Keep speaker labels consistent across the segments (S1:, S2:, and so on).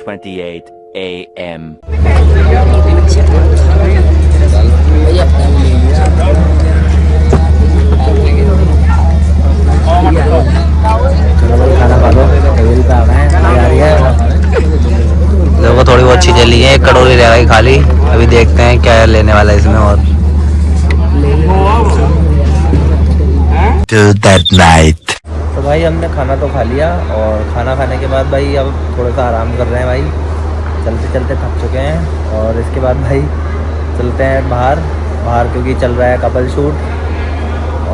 S1: 4:28 a.m.
S2: देखो थोड़ी बहुत चीजें ली हैं, 1 कटोरी रह गई खाली। अभी देखते हैं क्या लेने वाला है इसमें। और to that night तो भाई हमने खाना तो खा लिया, और खाना खाने के बाद भाई अब थोड़ा सा आराम कर रहे हैं भाई। चलते चलते थक चुके हैं, और इसके बाद भाई चलते हैं बाहर क्योंकि चल रहा है कपल शूट।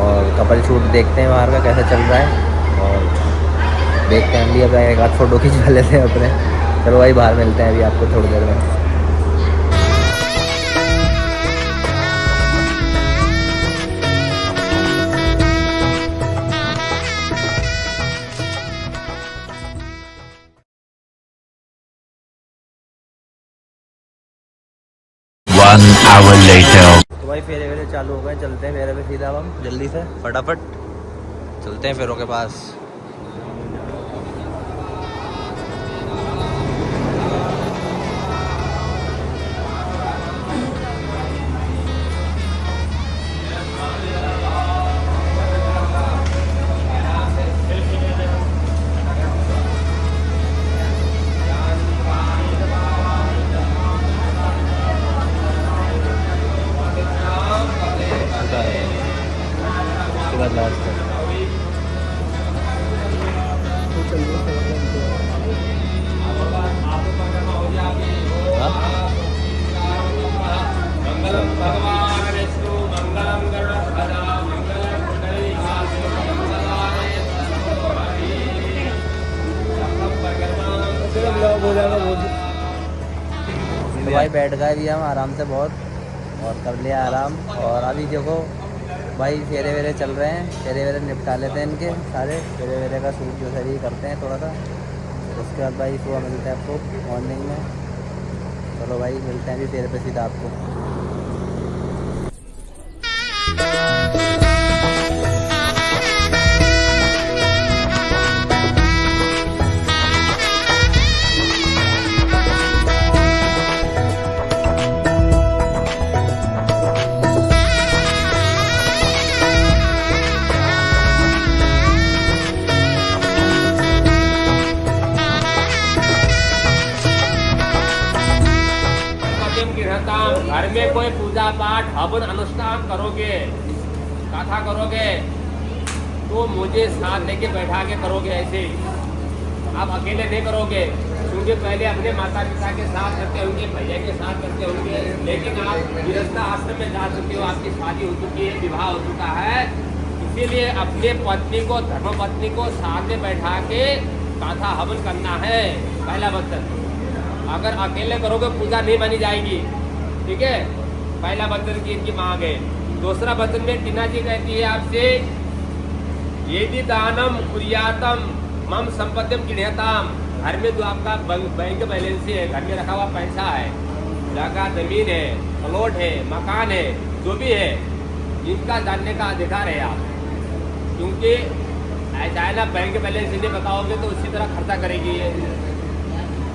S2: और कपल शूट देखते हैं बाहर का कैसा चल रहा है, और देखते हैं भी। अब एक आध फ़ोटो खिंचवा लेते हैं अपने। चलो भाई बाहर मिलते हैं अभी आपको थोड़ी देर में। One hour later तो भाई फेरे वेरे चालू हो गए, चलते हैं फेरे पे सीधा। अब हम जल्दी से फटाफट चलते हैं फेरों के पास। तो भाई बैठ गए भी हम आराम से बहुत, और कर लिया आराम। और अभी देखो भाई फेरे वेरे चल रहे हैं, फेरे वेरे निपटा लेते हैं इनके सारे। फेरे वेरे का सूट जो सही करते हैं थोड़ा सा, उसके बाद भाई सुबह मिलते हैं आपको मॉर्निंग में। चलो भाई मिलते हैं अभी फेरे पे सीधा आपको।
S3: घर में कोई पूजा पाठ हवन अनुष्ठान करोगे, कथा करोगे, तो मुझे साथ लेके बैठा के करोगे। ऐसे आप अकेले नहीं करोगे, क्योंकि पहले अपने माता पिता के साथ करते होंगे, भैया के साथ करते होंगे। लेकिन आप गृहस्थ आश्रम में जा चुके हो, आपकी शादी हो चुकी है, विवाह हो चुका है, इसीलिए अपने पत्नी को, धर्मपत्नी को साथ में बैठा के कथा हवन करना है। पहला बंधन। अगर अकेले करोगे पूजा नहीं मानी जाएगी, ठीक है। पहला बंधन की इनकी मांग है। दूसरा बंधन में टीना जी कहती है आपसे, यदि दानम कुर्यातम मम संपत्तिम गृह्यताम। घर में जो आपका बैंक बैलेंस है, घर में रखा हुआ पैसा है, जगह जमीन है, प्लॉट है, मकान है, जो भी है, इनका जानने का अधिकार है आप। क्योंकि ऐसा है ना, बैंक बैलेंस इन्हें बताओगे तो उसी तरह खर्चा करेगी।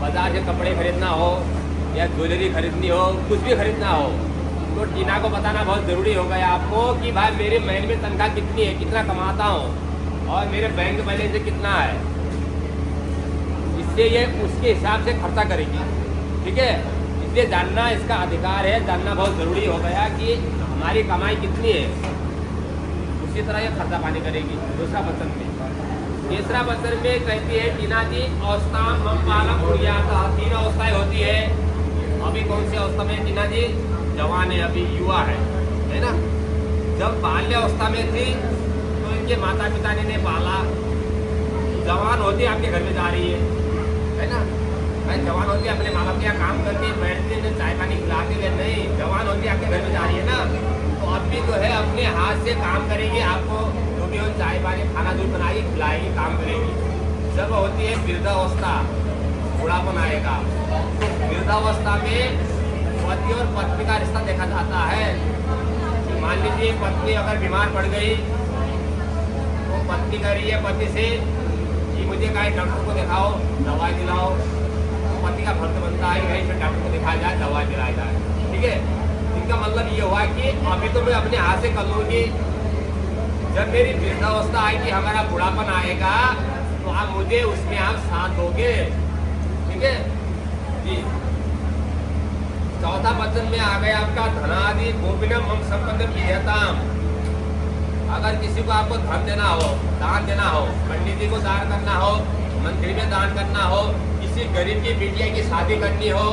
S3: बाजार से कपड़े खरीदना हो या ज्वेलरी खरीदनी हो, कुछ भी खरीदना हो, तो टीना को बताना बहुत ज़रूरी हो गया आपको कि भाई मेरे महीने में तनख्वाह कितनी है, कितना कमाता हूँ, और मेरे बैंक बैलेंस कितना है। इससे ये उसके हिसाब से खर्चा करेगी, ठीक है। इसलिए जानना इसका अधिकार है, जानना बहुत ज़रूरी हो गया कि हमारी कमाई कितनी है, उसी तरह ये खर्चा पानी करेगी। दूसरा बर्तन में। तीसरा बर्तन में कहती है टीना जी, अवस्था मम पालम कुर्यात। 3 अवस्थाएँ होती है। अभी कौन सी अवस्था में टीना जी? जवान है, अभी युवा है ना। जब बाल्य अवस्था में थी तो इनके माता पिता ने पाला। जवान होती आपके घर में जा रही है ना। भाई जवान होती अपने माँ बाप के यहाँ काम करती, बैठते, चाय पानी खिलाते हुए नहीं, जवान होती आपके घर में जा रही है ना। तो अब भी जो है अपने हाथ से काम करेगी, आपको जो भी हो चाय पानी खाना दूध बनाएगी, खिलाएगी, काम करेगी। जब होती है वृद्धावस्था, बुढ़ापन आएगा, तो वृद्धावस्था में पति और पत्नी का रिश्ता देखा जाता है। मान लीजिए पत्नी अगर बीमार पड़ गई तो पत्नी कह रही है पति से कि मुझे कहीं डॉक्टर को दिखाओ, दवाई दिलाओ, पति का फर्ज बनता है कि भाई फिर डॉक्टर को दिखाया जाए, दवा दिलाई जाए, ठीक है। इनका मतलब ये हुआ कि अभी तो मैं अपने हाथ से कर लूँगी, जब मेरी वृद्धावस्था आएगी, हमारा बुढ़ापन आएगा, तो आप मुझे उसमें आप साथ दोगे, ठीक है जी। चौथा वचन में आ गया आपका धनादि गोपिनम मम संपत्तिम विधेयताम। अगर किसी को आपको धन देना हो, दान देना हो, पंडित जी को दान करना हो, मंदिर में दान करना हो, किसी गरीब की बिटिया की शादी करनी हो,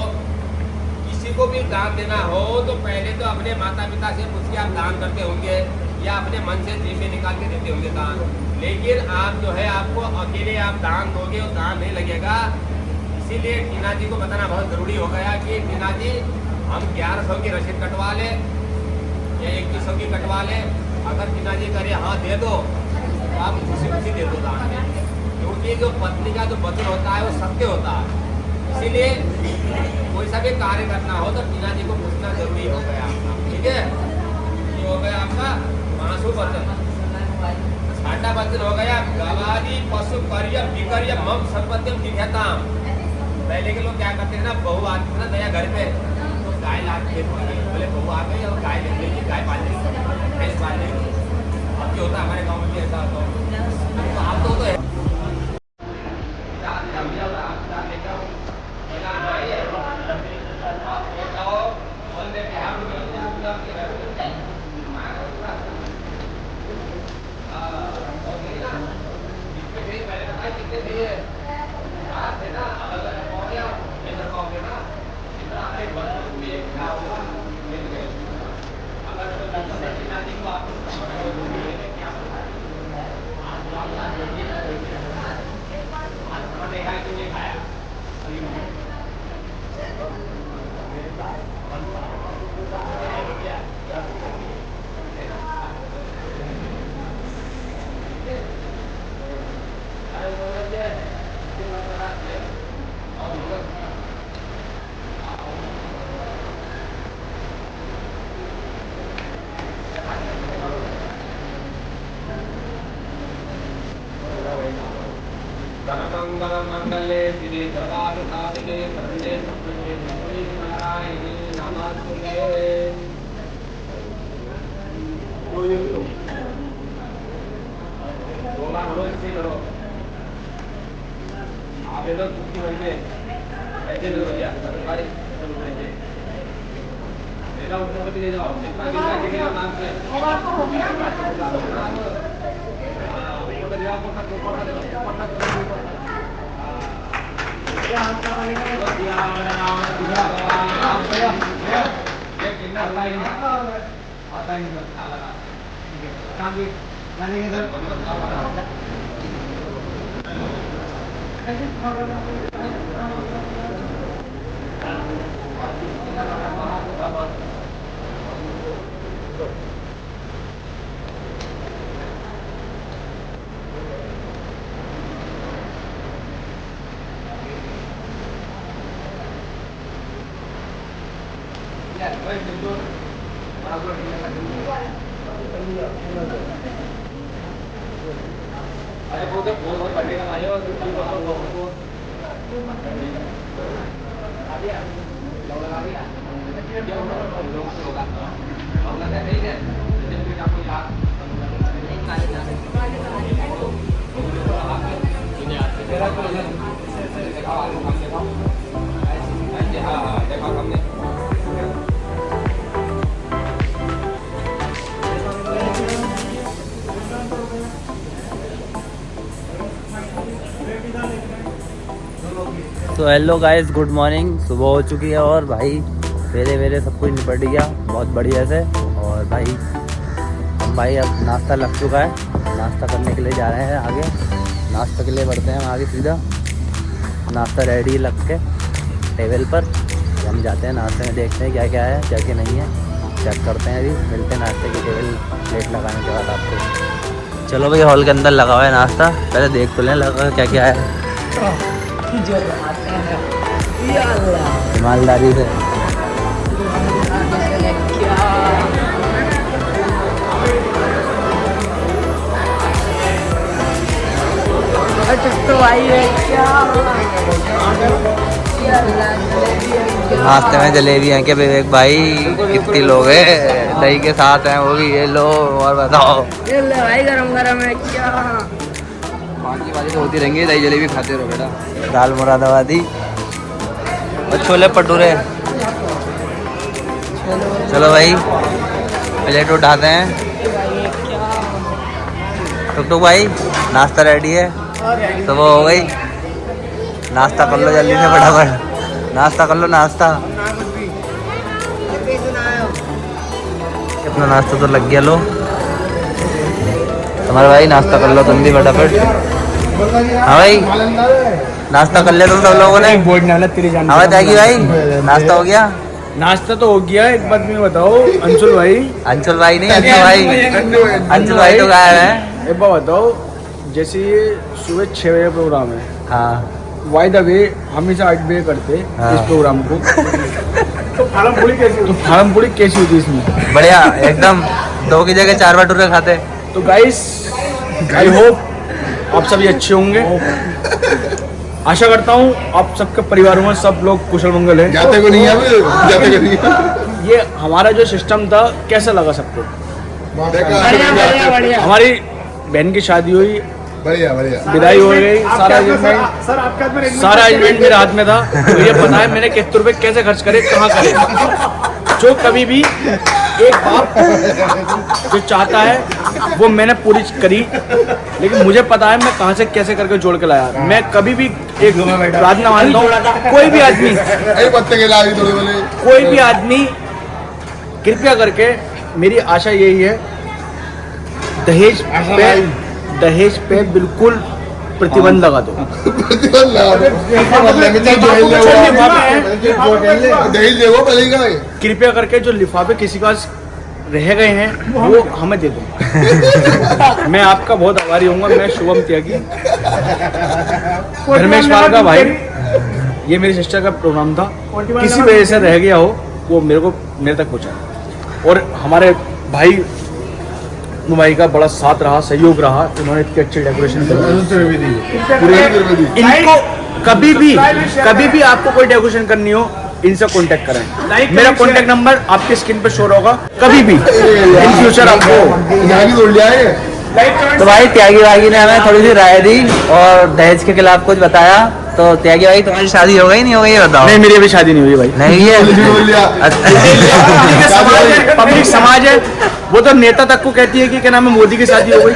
S3: किसी को भी दान देना हो, तो पहले तो अपने माता पिता से पूछ के आप दान करते होंगे या अपने मन से जेब में निकाल के देते होंगे दान। लेकिन आप जो है आपको अकेले आप दान दोगे और दान नहीं लगेगा। इसीलिए टीना जी को बताना बहुत ज़रूरी हो गया कि टीना जी हम 1100 की रसीद कटवा लें या 2100 की कटवा लें। अगर टीना जी करे हाँ दे दो, तो आप खुशी खुशी दे दो दान में, क्योंकि जो पत्नी का जो वचन होता है वो सत्य होता है। इसीलिए कोई सा भी कार्य करना हो तो टीना जी को पूछना जरूरी हो गया आपका, ठीक है। ये हो गया आपका 5वां वचन। 6वां वचन हो गया गवादी पशु कर्य विकर्य मम संपत्तिम विधेयताम। पहले के लोग क्या करते थे ना, बहू आती थी ना नया घर पे, तो गाय लाते थे, बोले बहू आ गई और गाय ले लेगी, गाय पाल लेगी, भैंस पाल लेगी। अब क्या होता है हमारे गाँव में भी ऐसा होता है, तो आप तो है मंगले श्री सर्वार्थसाधिके शरण्ये त्र्यंबके नारायणे नमोस्तुते। आप ये लोग छुट्टी होंगे ऐसे लोग भैया सरकारी मेरा उत्तर दे जाओ नाम से
S2: तो हेलो गाइस, गुड मॉर्निंग। सुबह हो चुकी है और भाई मेरे सब कुछ निपट गया बहुत बढ़िया से। और भाई अब नाश्ता लग चुका है, नाश्ता करने के लिए जा रहे हैं आगे। नाश्ता के लिए बढ़ते हैं हम आगे सीधा। नाश्ता रेडी लग के टेबल पर हम जाते हैं नाश्ते में, देखते हैं क्या क्या है क्या क्या नहीं है, चेक करते हैं। अभी मिलते हैं नाश्ते की टेबल प्लेट लगाने के बाद आपको। चलो भाई, हॉल के अंदर लगा हुआ है नाश्ता, पहले देख तो लें लगा क्या क्या है। ईमानदारी से
S4: तो भाई है क्या
S2: नाश्ते में जलेबी है क्या विवेक भाई? कितनी लोग हैं? दही के साथ हैं वो भी, ये लो। और बताओ
S4: भाई गरम गरम है क्या?
S5: बाकी वाली तो होती रहेंगी, दही जलेबी खाते रहो बेटा।
S2: दाल मुरादाबादी और छोले भटूरे। चलो भाई प्लेट उठाते हैं। टुक भाई नाश्ता रेडी है, सुबह हो गई। नाश्ता कर लो जल्दी से फटाफट, नाश्ता कर लो नाश्ता। कितना नाश्ता तो लग गया। लो तुम्हारे भाई नाश्ता कर लो तुम भी फटाफट। हाँ भाई नाश्ता कर लिया तुम सब लोगों ने? हाँ भाई त्यागी भाई नाश्ता हो गया?
S6: नाश्ता तो हो गया। एक बात मैं बताओ अंशुल भाई।
S2: अंशुल भाई नहीं, अंशुल भाई, अंशुल भाई तो गायब है।
S6: एक बात बताओ, जैसे ये सुबह 6 बजे प्रोग्राम है,
S2: हाँ
S6: वाई द वे हमेशा 8 बजे करते
S2: हाँ।
S6: इस प्रोग्राम को। तो फार्म पूरी कैसी होती इसमें?
S2: बढ़िया एकदम, 2 की जगह 4 भटूरे खाते।
S6: तो गाइस आई होप आप सभी अच्छे होंगे। आशा करता हूँ आप सबके परिवारों में सब लोग कुशल मंगल हैं।
S7: जाते को नहीं है, जाते को नहीं है।
S6: ये हमारा जो सिस्टम था कैसा लगा सबको?
S7: बढ़िया
S6: हमारी बहन की शादी हुई,
S7: बढ़िया बढ़िया।
S6: विदाई हो गई, सारा अरेंजमेंट मेरे हाथ में था। तो ये पता है मैंने कितने रुपए कैसे खर्च करे, कहाँ करे। जो कभी भी एक बाप जो चाहता है वो मैंने पूरी करी, लेकिन मुझे पता है मैं कहाँ से कैसे करके जोड़ के लाया। मैं कभी भी एक प्रार्थना मानता हूँ, कोई भी आदमी, कोई भी आदमी कृपया करके, मेरी आशा यही है, दहेज पे बिल्कुल प्रतिबंध लगा दो। कृपया करके जो लिफाफे किसी का रह गए हैं वो हमें दे दो। मैं आपका बहुत आभारी हूँगा। मैं शुभम त्यागी, धर्मेश पाल का भाई। ये मेरी सिस्टर का प्रोग्राम था, किसी वजह से रह गया हो वो मेरे तक पहुँचा। और हमारे भाई भाई का बड़ा साथ रहा, सहयोग रहा। उन्होंने इतनी अच्छी डेकोरेशन करी। इनको कभी भी आपको कोई डेकोरेशन करनी हो इनसे कांटेक्ट करें। मेरा कांटेक्ट नंबर आपके स्क्रीन पे शो होगा। कभी भी इन फ्यूचर आपको।
S2: तो भाई त्यागी भाई ने हमें थोड़ी सी राय दी और दहेज के खिलाफ कुछ बताया। तो त्यागी भाई तुम्हारी शादी हो गई नहीं हो गई ये बताओ?
S6: नहीं, मेरी अभी शादी नहीं हुई भाई।
S2: नहीं है?
S6: पब्लिक समाज है, वो तो नेता तक को कहती है कि क्या नाम है मोदी की शादी हो गई।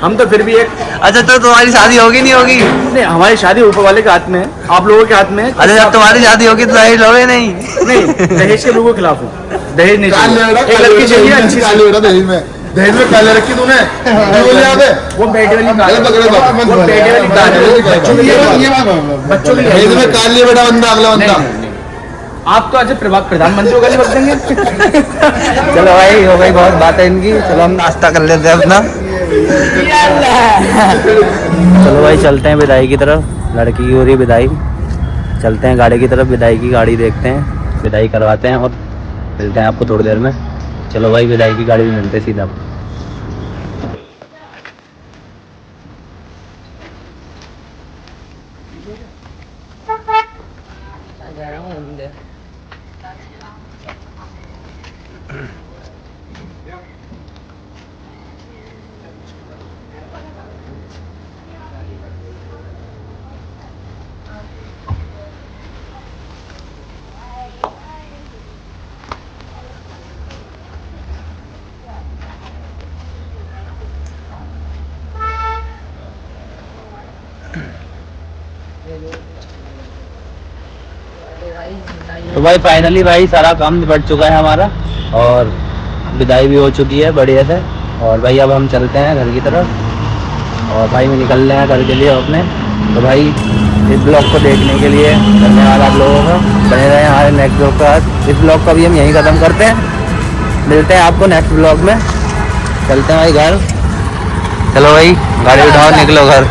S6: हम तो फिर भी एक।
S2: अच्छा तो तुम्हारी शादी होगी नहीं होगी?
S6: नहीं, हमारी शादी ऊपर वाले के हाथ में है, आप लोगों के हाथ में है।
S2: अच्छा जब तुम्हारी शादी होगी तो दहेज लोगे नहीं?
S6: नहीं, दहेज के लोगों के खिलाफ हूँ। दहेज नहीं चाहिए, एक लड़की चाहिए अच्छी सी।
S7: दहेज में काले रखी तूने,
S6: वो बेटे वाली बात है, वो बेटे वाली बात है। बच्चों की
S7: दहेज में काले बेटा बंदा, अगला बंदा।
S6: आप तो आज प्रधानमंत्री को गाली बक देंगे।
S2: चलो भाई हो गई बहुत बात है इनकी, चलो हम नाश्ता कर लेते हैं अपना। चलो भाई चलते हैं विदाई की तरफ। लड़की की हो रही विदाई, चलते हैं गाड़ी की तरफ। विदाई की गाड़ी देखते हैं, विदाई करवाते हैं और मिलते हैं आपको थोड़ी देर में। चलो भाई विदाई की गाड़ी में मिलते सीधा। तो भाई फाइनली भाई सारा काम निपट चुका है हमारा और विदाई भी हो चुकी है बढ़िया से। और भाई अब हम चलते हैं घर की तरफ और भाई में निकल रहे हैं घर के लिए अपने। तो भाई इस ब्लॉग को देखने के लिए धन्यवाद आप लोगों का। बने रहे हमारे नेक्स्ट ब्लॉग का। इस ब्लॉग का भी हम यहीं ख़त्म करते हैं, मिलते हैं आपको नेक्स्ट ब्लॉग में। चलते हैं भाई घर। चलो भाई गाड़ी उठाओ, निकलो घर।